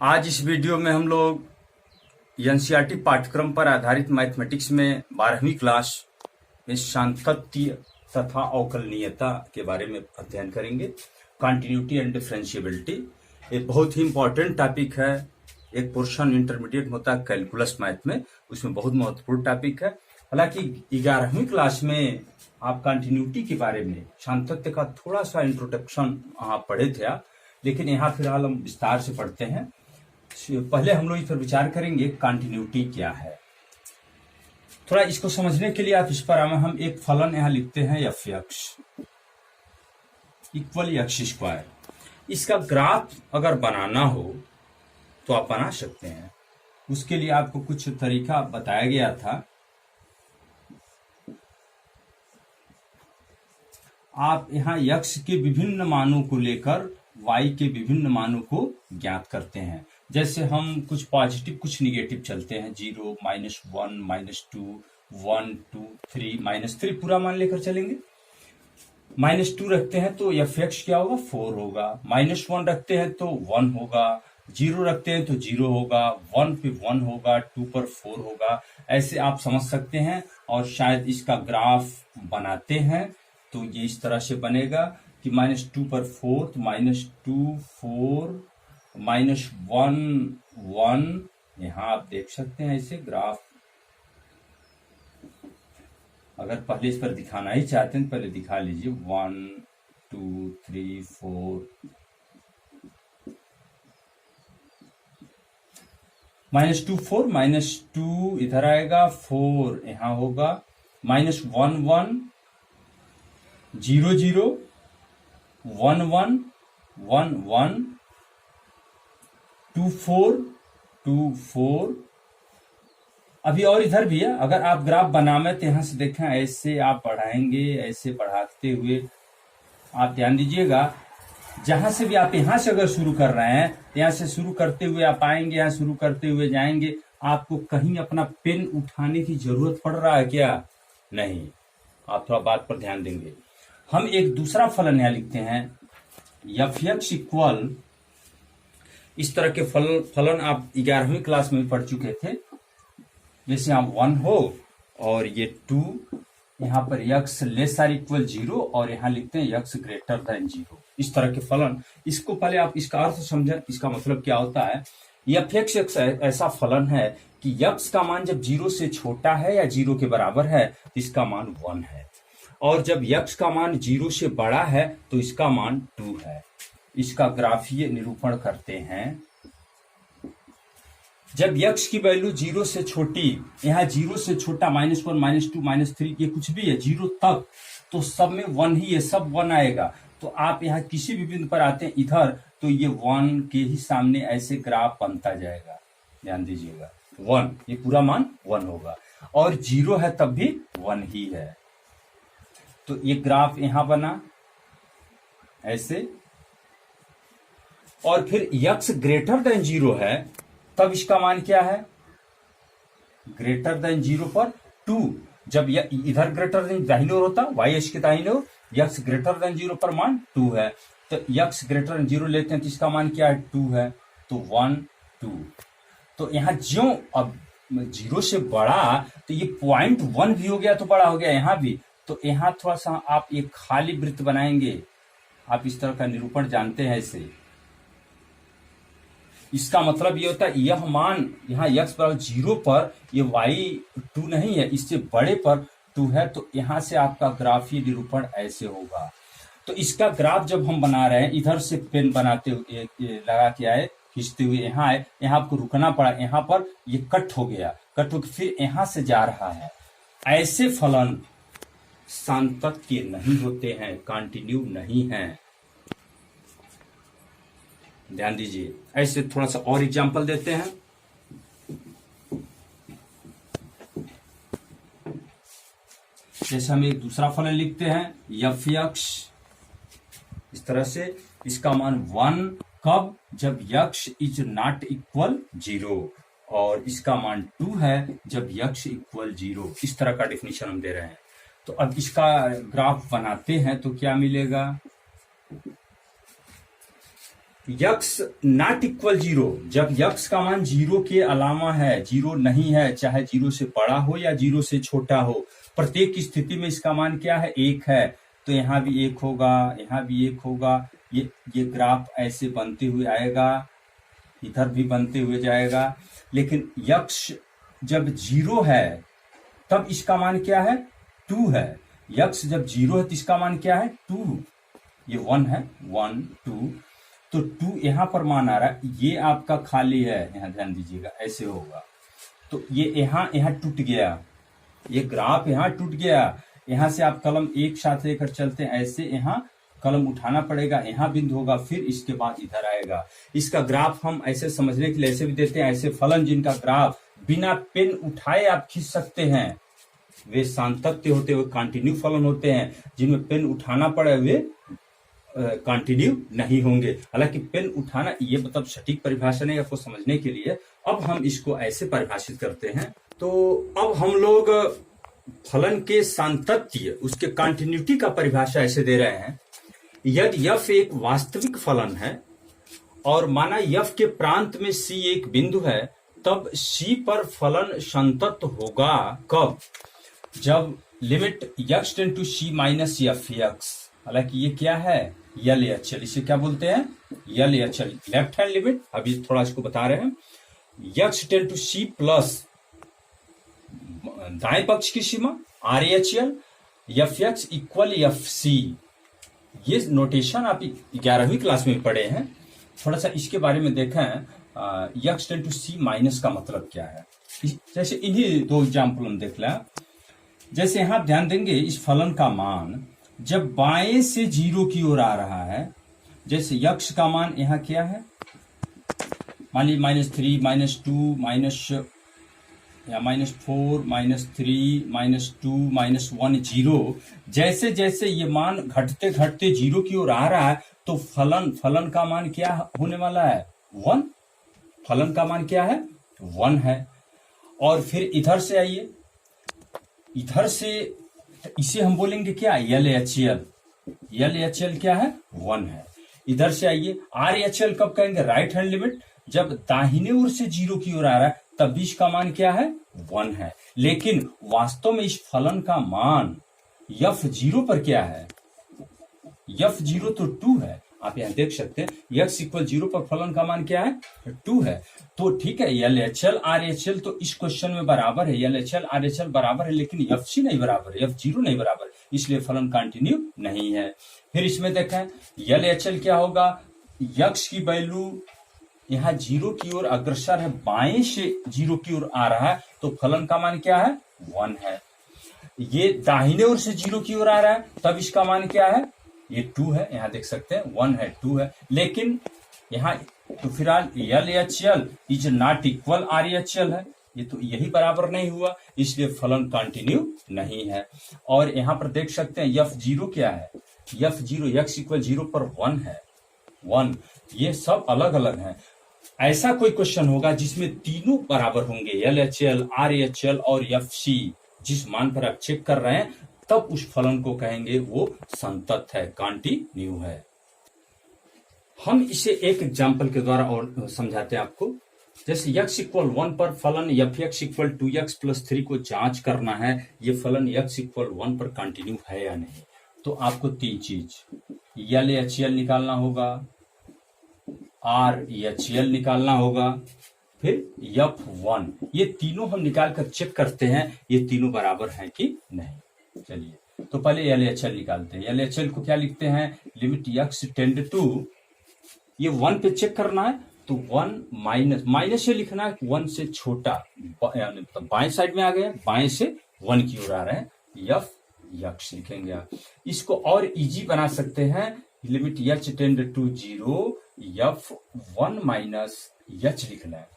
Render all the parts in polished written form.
आज इस वीडियो में हम लोग एनसीईआरटी पाठ्यक्रम पर आधारित मैथमेटिक्स में 12वीं क्लास में सातत्य तथा अवकलनीयता के बारे में अध्ययन करेंगे। कंटिन्यूटी एंड डिफरेंशिएबिलिटी ये बहुत ही इंपॉर्टेंट टॉपिक है। एक पोर्शन इंटरमीडिएट होता है कैलकुलस मैथ में, उसमें बहुत महत्वपूर्ण टॉपिक है। हालांकि 11वीं क्लास में आप कंटिन्यूटी के बारे में सातत्य का थोड़ा सा इंट्रोडक्शन आप पढ़े थे आप, लेकिन यहाँ फिलहाल हम विस्तार से पढ़ते हैं। पहले हम लोग इस पर विचार करेंगे कंटिन्यूटी क्या है। थोड़ा इसको समझने के लिए आप इस पर हम एक फलन यहाँ लिखते हैं F x equal x square. इसका ग्राफ अगर बनाना हो तो आप बना सकते हैं। उसके लिए आपको कुछ तरीका बताया गया था। आप यहाँ x के विभिन्न मानों को लेकर y के विभिन्न मानों को ज्ञात करते हैं। जैसे हम कुछ पॉजिटिव कुछ निगेटिव चलते हैं, 0, -1, -2, 1, 2, 3, -3 पूरा मान लेकर चलेंगे। -2 रखते हैं तो एफ एक्स क्या होगा, 4 होगा। -1 रखते हैं तो 1 होगा। 0 रखते हैं तो 0 होगा। 1 पे 1 होगा। 2 पर 4 होगा। ऐसे आप समझ सकते हैं। और शायद इसका ग्राफ बनाते हैं तो ये इस तरह से बनेगा कि -2 पर 4 तो -2 4 -1 1। यहाँ आप देख सकते हैं इसे ग्राफ। अगर पहले इस पर दिखाना ही चाहते हैं तो पहले दिखा लीजिए। 1 2 3 4 -2 4 -2 इधर आएगा, 4 यहाँ होगा, -1 1 0 0 1 1 1 1 2 4 2 4। अभी और इधर भी है। अगर आप ग्राफ बनावे तो यहां से देखें, ऐसे आप बढ़ाएंगे, ऐसे बढ़ाते हुए आप ध्यान दीजिएगा। जहां से भी आप यहां से अगर शुरू कर रहे हैं, यहां से शुरू करते हुए आप आएंगे, यहां शुरू करते हुए जाएंगे। आपको कहीं अपना पेन उठाने की जरूरत पड़ रहा है क्या? नहीं। आप थोड़ा बात पर ध्यान देंगे। हम एक दूसरा फलन यहां लिखते हैं एफ एक्स इक्वल। इस तरह के फलन आप 11वीं क्लास में पढ़ चुके थे। जैसे आप 1 हो और ये 2, यहाँ पर x लेस आर इक्वल 0 और यहाँ लिखते हैं x ग्रेटर देन 0। इस तरह के फलन, इसको पहले आप इसका अर्थ समझें। इसका मतलब क्या होता है? एफ एक्स एक ऐसा फलन है कि x का मान जब 0 से छोटा है या 0 के बराबर है तो इसका मान 1 है, और जब x का मान 0 से बड़ा है तो इसका मान 2 है। इसका ग्राफीय निरूपण करते हैं। जब x की वैल्यू 0 से छोटी, यहाँ 0 से छोटा -1 -2 -3 ये कुछ भी है 0 तक, तो सब में 1 ही है, सब 1 आएगा। तो आप यहाँ किसी भी बिंदु पर आते हैं इधर, तो ये 1 के ही सामने ऐसे ग्राफ बनता जाएगा। ध्यान दीजिएगा, 1 ये पूरा मान 1 होगा, और 0 है तब भी 1 ही है। तो ये ग्राफ यहां बना ऐसे। और फिर x ग्रेटर देन 0 है तब इसका मान क्या है? ग्रेटर देन 0 पर 2। जब इधर ग्रेटर देन दाहिने ओर होता, y एक्स के दाहिने ओर, x ग्रेटर देन 0 पर मान 2 है। तो x ग्रेटर देन 0 लेते हैं तो इसका मान क्या है? 2 है। तो 1 2। तो यहां ज्यों अब 0 से बड़ा तो ये 0.1 भी हो गया तो बड़ा हो गया यहां भी। तो यहां थोड़ा सा आप एक खाली वृत्त बनाएंगे। आप इस तरह का निरूपण जानते हैं इसे। इसका मतलब ये होता है यह मान यहाँ x बराबर 0 पर ये y 2 नहीं है, इससे बड़े पर 2 है। तो यहां से आपका ग्राफीय निरूपण ऐसे होगा। तो इसका ग्राफ जब हम बना रहे हैं, इधर से पेन बनाते हुए लगा के आए, खींचते हुए यहाँ आए, यहाँ आपको रुकना पड़ा। यहाँ पर ये कट हो गया, कट होकर फिर यहाँ से जा रहा है। ऐसे फलन सातत्य नहीं होते हैं, कंटिन्यू नहीं है। ध्यान दीजिए। ऐसे थोड़ा सा और एग्जांपल देते हैं। जैसे हम एक दूसरा फलन लिखते हैं एफ एक्स। इस तरह से इसका मान 1 कब? जब x इज नॉट इक्वल 0, और इसका मान 2 है जब x इक्वल 0। इस तरह का डेफिनेशन हम दे रहे हैं। तो अब इसका ग्राफ बनाते हैं तो क्या मिलेगा? यक्स नॉट इक्वल जीरो, जब यक्स का मान जीरो के अलावा है, जीरो नहीं है, चाहे जीरो से बड़ा हो या जीरो से छोटा हो, प्रत्येक स्थिति में इसका मान क्या है, एक है। तो यहां भी एक होगा, यहां भी एक होगा। ये ग्राफ ऐसे बनते हुए आएगा, इधर भी बनते हुए जाएगा। लेकिन यक्स जब जीरो है तब इसका मान क्या है, टू है। यक्स जब जीरो है तो इसका मान क्या है, टू। ये वन है, वन टू, तो टू यहां पर मान आ रहा है। ये आपका खाली है, यहां ध्यान दीजिएगा, ऐसे होगा। तो ये यहां टूट गया, ये ग्राफ यहां टूट गया। यहां से आप कलम एक साथ लेकर चलते हैं, ऐसे यहां कलम उठाना पड़ेगा, यहां बिंदु होगा, फिर इसके बाद इधर आएगा। इसका ग्राफ हम ऐसे समझने के लिए ऐसे भी देते हैं, ऐसे फलन जिनका ग्राफ बिना पेन उठाए आप खींच सकते हैं, वे सातत्य होते हुए कंटिन्यू फलन होते हैं। जिनमें पेन उठाना पड़े वे कंटिन्यू नहीं होंगे। हालांकि पेन उठाना ये मतलब सटीक परिभाषा नहीं, आपको समझने के लिए अब हम इसको ऐसे परिभाषित करते हैं। तो अब हम लोग फलन के सातत्य, उसके कंटिन्यूटी का परिभाषा ऐसे दे रहे हैं। यदि यफ एक वास्तविक फलन है और माना यफ के प्रांत में सी एक बिंदु है, तब सी पर फलन संतत होगा कब, जब limit x tend to c minus f x. हालांकि ये क्या है, यल एच, इसे क्या बोलते हैं, L H, left hand limit. अभी थोड़ा इसको बता रहे हैं। X tend to C plus दाएं पक्ष की सीमा R H L, F x equal F C. ये नोटेशन आप 11वीं क्लास में पढ़े हैं। थोड़ा सा इसके बारे में देखें, x tend to c minus का मतलब क्या है। जैसे इन्हीं दो एग्जाम्पल हम देख लें। जैसे यहां ध्यान देंगे, इस फलन का मान जब बाएं से जीरो की ओर आ रहा है, जैसे यक्स का मान यहां क्या है, मान लीजिए -3, -2, -4, -3, -2, -1, 0। जैसे जैसे ये मान घटते घटते जीरो की ओर आ रहा है, तो फलन का मान क्या होने वाला है, 1। फलन का मान क्या है, 1 है। और फिर इधर से आइए, इधर से इसे हम बोलेंगे क्या, यल एच एल। यल एच एल क्या है, 1 है। इधर से आइए, आर एच एल कब कहेंगे, राइट हैंड लिमिट, जब दाहिने ओर से जीरो की ओर आ रहा है तब भी इसका मान क्या है, 1 है। लेकिन वास्तव में इस फलन का मान यफ जीरो पर क्या है, यफ जीरो तो 2 है। आप यहां देख सकते हैं, यक्स इक्वल 0 पर फलन का मान क्या है, 2 है। तो ठीक है, L H L R H L तो इस क्वेश्चन में बराबर है, L H L R H L बराबर है, लेकिन एफ सी नहीं बराबर है, एफ जीरो नहीं बराबर, इसलिए फलन कंटिन्यू नहीं है। फिर इसमें देखें, यल एच एल क्या होगा, यक्स की वैल्यू यहां जीरो की ओर अग्रसर है, बाएं से जीरो की ओर आ रहा है, तो फलन का मान क्या है, 1 है। ये दाहिने ओर से जीरो की ओर आ रहा है, तब इसका मान क्या है, ये 2 है। यहां देख सकते हैं 1 है, 2 है। लेकिन यहां तो फिलहाल L H L is not equal R H L है, ये तो यही बराबर नहीं हुआ, इसलिए फलन कंटिन्यू नहीं है। और यहां पर देख सकते हैं यफ जीरो क्या है, यफ जीरो यक्स इक्वल 0 पर 1 है, 1। ये सब अलग अलग हैं। ऐसा कोई क्वेश्चन होगा जिसमें तीनों बराबर होंगे, L H L R H L और एफ सी, जिस मान पर आप चेक कर रहे हैं, तब उस फलन को कहेंगे वो संतत है, कंटिन्यू है। हम इसे एक एग्जाम्पल के द्वारा और समझाते हैं आपको। जैसे यक्स इक्वल 1 पर फलन एफ एक्स इक्वल 2x + 3 को जांच करना है, ये फलन यक्स इक्वल 1 पर कंटिन्यू है या नहीं। तो आपको 3 चीज, यल एच एल निकालना होगा, आर एच एल निकालना होगा, फिर F1, ये तीनों हम निकाल कर चेक करते हैं ये तीनों बराबर हैं कि नहीं। चलिए, तो पहले एल एच एल निकालते हैं। एल एच एल को क्या लिखते हैं, लिमिट यक्स टेंड टू, ये 1 पे चेक करना है, तो 1 माइनस से लिखना है, 1 से छोटा, तो बाएं साइड में आ गया, बाएं से 1 की ओर आ रहे हैं, यफ यक्स लिखेंगे आप। इसको और इजी बना सकते हैं, limit H tend to 0, F1 minus H लिखना है,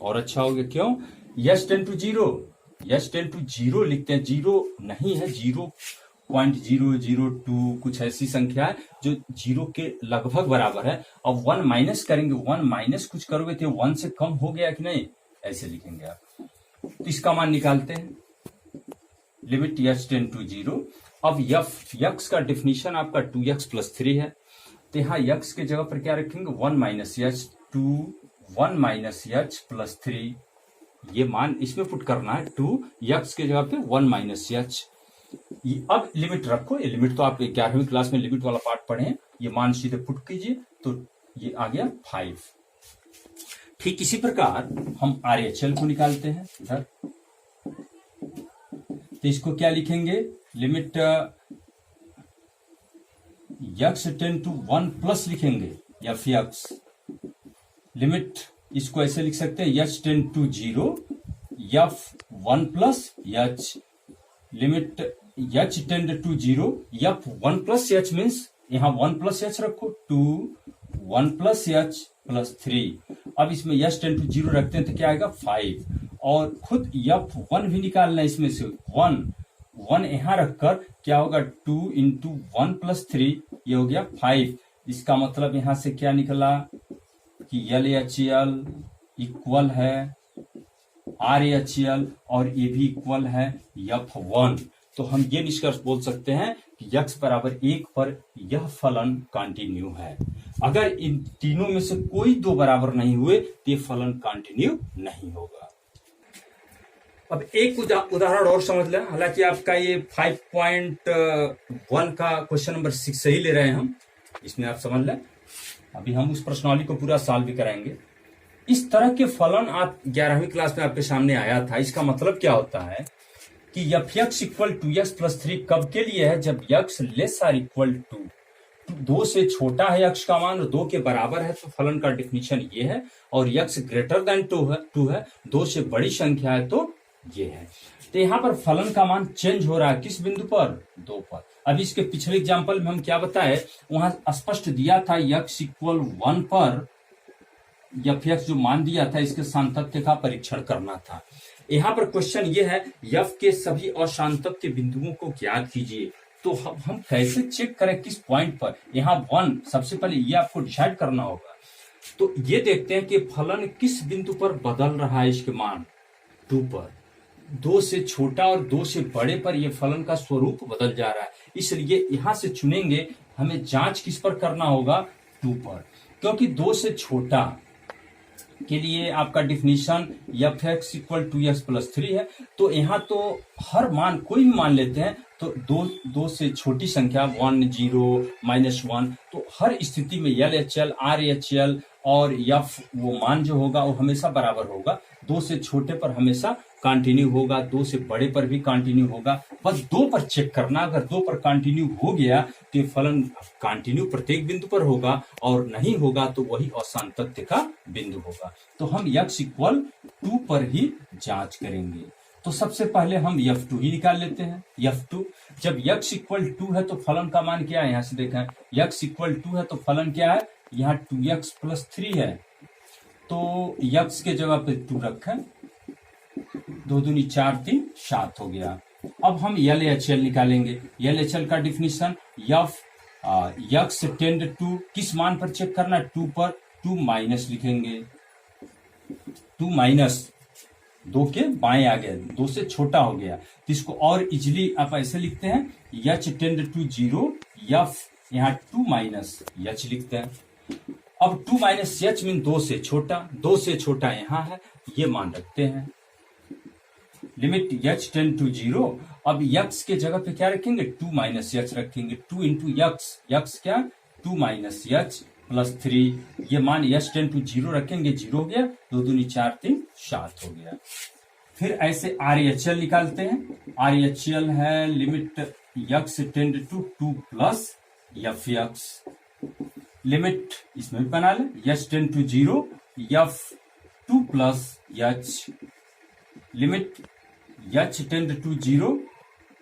और अच्छा हो गया। क्यों, H tend to 0, H tend to 0 लिखते हैं, 0 नहीं है, 0.002 कुछ ऐसी संख्या है जो 0 के लगभग बराबर है। अब 1 माइनस करेंगे, 1 माइनस कुछ करोगे तो 1 से कम हो गया कि नहीं, ऐसे लिखेंगे आप। तो इसका मान निकालते हैं, लिमिट यच टेंड टू 0। अब यक्स का डिफिनीशन आपका 2x + 3 है, तो यहाँ यक्स के जगह पर क्या रखेंगे 1 minus H two 1 minus H plus 3, ये मान इसमें पुट करना है, 2 यक्स के जगह पे 1 माइनस एच। अब लिमिट रखो, ये लिमिट तो आप 11वीं क्लास में लिमिट वाला पार्ट पढ़े हैं, ये मान सीधे पुट कीजिए तो ये आ गया 5। ठीक इसी प्रकार हम RHL को निकालते हैं इधर, तो इसको क्या लिखेंगे, limit x tend to 1 plus लिखेंगे एफ यक्स, लिमिट इसको ऐसे लिख सकते हैं h tend to 0 f 1 plus h, limit h tend to 0 f 1 plus h means यहां 1 प्लस एच रखो 2 1 प्लस एच प्लस 3। अब इसमें एच टेंड टू 0 रखते हैं तो क्या आएगा 5, और खुद एफ 1 भी निकालना है इसमें से 1 यहां रखकर क्या होगा 2 इंटू 1 प्लस 3, ये हो गया 5। इसका मतलब यहां से क्या निकला कि LHL इक्वल है RHL और ये भी इक्वल है F1। तो हम ये निष्कर्ष बोल सकते हैं कि x बराबर 1 पर यह फलन कंटिन्यू है। अगर इन तीनों में से कोई दो बराबर नहीं हुए तो ये फलन कंटिन्यू नहीं होगा। अब एक उदाहरण और समझ लें, हालांकि आपका ये 5.1 का क्वेश्चन नंबर 6 से ही ले रहे हैं हम, इसमें आप समझ लें, अभी हम उस प्रश्नावली को पूरा सॉल्व भी कराएंगे। इस तरह के फलन आप 11वीं क्लास में आपके सामने आया था। इसका मतलब क्या होता है कि f x equal to x plus 3 कब के लिए है, जब x less or equal to 2 से छोटा है एक्स का मान और 2 के बराबर है, तो फलन का डिफिनीशन ये है, और एक्स ग्रेटर देन 2 है 2 से बड़ी संख्या है तो ये है। तो यहां पर फलन का मान चेंज हो रहा है किस बिंदु पर, 2 पर। अभी इसके पिछले एग्जाम्पल में हम क्या बताए, वहां स्पष्ट दिया था एक्स इक्वल 1 पर एफ एक्स जो मान दिया था इसके सातत्य का परीक्षण करना था। यहाँ पर क्वेश्चन ये है एफ के सभी असांतत्य बिंदुओं को ज्ञात कीजिए। तो हम कैसे चेक करें किस पॉइंट पर, यहाँ 1 सबसे पहले ये आपको डिसाइड करना होगा। तो ये देखते हैं कि फलन किस बिंदु पर बदल रहा है, इसके मान 2 पर, 2 से छोटा और 2 से बड़े पर यह फलन का स्वरूप बदल जा रहा है। इसलिए यहां से चुनेंगे, हमें जांच किस पर करना होगा, 2 पर, क्योंकि 2 से छोटा के लिए आपका definition f x equal to x plus 3 है। तो यहाँ तो हर मान कोई भी मान लेते हैं तो 2 से छोटी संख्या 1 0 -1, तो हर स्थिति में LHL RHL और एफ वो मान जो होगा वो हमेशा बराबर होगा। 2 से छोटे पर हमेशा कंटिन्यू होगा, 2 से बड़े पर भी कंटिन्यू होगा। बस 2 पर चेक करना, अगर 2 पर कंटिन्यू हो गया तो फलन कंटिन्यू प्रत्येक बिंदु पर होगा, और नहीं होगा तो वही असांतत्य का बिंदु होगा। तो हम x इक्वल 2 पर ही जांच करेंगे। तो सबसे पहले हम F2 ही निकाल लेते हैं। F2 जब x इक्वल 2 है तो फलन का मान क्या है, यहां से देखें x इक्वल 2 है तो फलन क्या है, यहाँ 2x प्लस 3 है, तो x के जगह पे 2 रखें, 2 दूनी 4 3 7 हो गया। अब हम LHL निकालेंगे। LHL का डिफिनीशन x टेंड टू किस मान पर चेक करना है, 2 पर, 2 माइनस लिखेंगे, 2 माइनस 2 के बाएं आ गया, 2 से छोटा हो गया, तो इसको और इजिली आप ऐसे लिखते हैं h टेंड टू 0 f, यहाँ 2 माइनस h लिखते हैं। अब 2 माइनस h मीन 2 से छोटा, 2 से छोटा यहाँ है, ये मान रखते हैं। लिमिट h टेंड टू 0, अब x के जगह पे क्या रखेंगे, 2 माइनस h रखेंगे, 2 इंटू x क्या 2 माइनस h प्लस 3, ये मान h टेंड टू 0 रखेंगे, 0 हो गया, 2 दूनी 4 3 7 हो गया। फिर ऐसे RHL निकालते हैं। RHL है limit x tend to 2 plus f x, limit इसमें भी बना ले, h tend to 0 f 2 plus h, लिमिट h tend to 0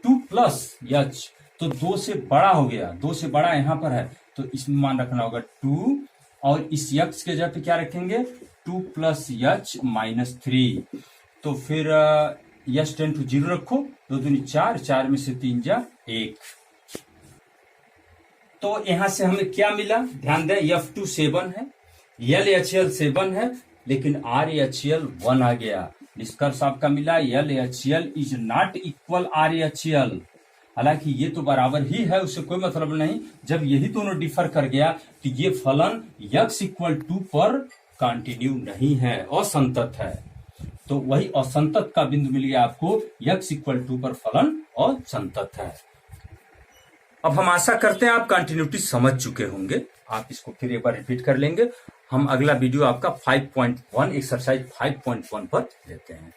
2 plus h, तो 2 से बड़ा हो गया, 2 से बड़ा यहां पर है तो इसमें मान रखना होगा 2, और इस x के जगह पे क्या रखेंगे 2 प्लस h माइनस 3, तो फिर h टेंड टू 0 रखो, 2 दूनी 4, 4 में से 3 जा 1। तो यहां से हमें क्या मिला, ध्यान दें F2 7 है, LHL 7 है, लेकिन RHL 1 आ गया। निष्कर्ष आपका मिला LHL is not equal RHL, हालांकि ये तो बराबर ही है, उससे कोई मतलब नहीं। जब यही दोनों डिफर कर गया तो ये फलन x इक्वल टू पर कंटिन्यू नहीं है, असंतत है। तो वही असंतत का बिंदु मिल गया आपको, x इक्वल टू पर फलन असंतत है। अब हम आशा करते हैं आप कंटिन्यूटी समझ चुके होंगे। आप इसको फिर एक बार रिपीट कर लेंगे। हम अगला वीडियो आपका 5.1 एक्सरसाइज 5.1 पर लेते हैं।